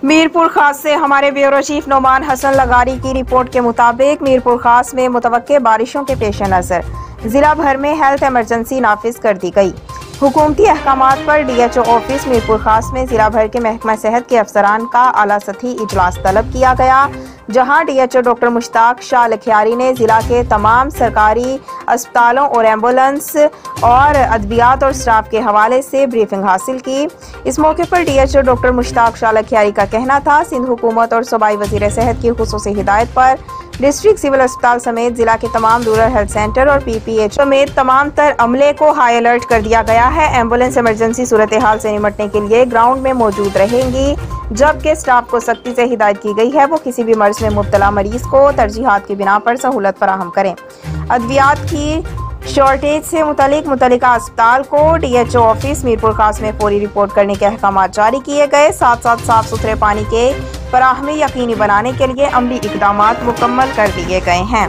मीरपुर खास से हमारे ब्यूरो चीफ नोमान हसन लगारी की रिपोर्ट के मुताबिक मीरपुर खास में मुतवक्के बारिशों के पेश नज़र जिला भर में हेल्थ इमरजेंसी नाफिज कर दी गई। हुकूमती अहकामात पर DHO ऑफिस मीरपुर खास में जिला भर के महकमा सेहत के अफसरान का आला सतही इजलास तलब किया गया, जहां DHO डॉक्टर मुश्ताक शाह लखियारी ने जिला के तमाम सरकारी अस्पतालों और एम्बुलेंस और अद्वियात और स्टाफ के हवाले से ब्रीफिंग हासिल की। इस मौके पर DHO डॉक्टर मुश्ताक शाह लखियारी का कहना था, सिंध हुकूमत और सूबाई वज़ीर सेहत की खुसूसी हिदायत पर डिस्ट्रिक्ट सिविल अस्पताल समेत जिला के तमाम रूरल हेल्थ सेंटर और PPH समेत तमाम तर अमले को हाई अलर्ट कर दिया गया है। एम्बुलेंस इमरजेंसी सूरत हाल से निपटने के लिए ग्राउंड में मौजूद रहेंगी, जबकि स्टाफ को सख्ती से हिदायत की गई है वो किसी भी मर्ज में मुब्तला मरीज को तरजीहात की बिना पर सहूलत फराहम करें। अद्वियात की शॉर्टेज से मुतल्लिका अस्पताल को DHO ऑफिस मीरपुर खास में फौरी रिपोर्ट करने के अहकाम जारी किए गए। साथ साथ साफ सुथरे पानी के फराहमी यकीनी बनाने के लिए अमली इकदामात मुकम्मल कर दिए गए हैं।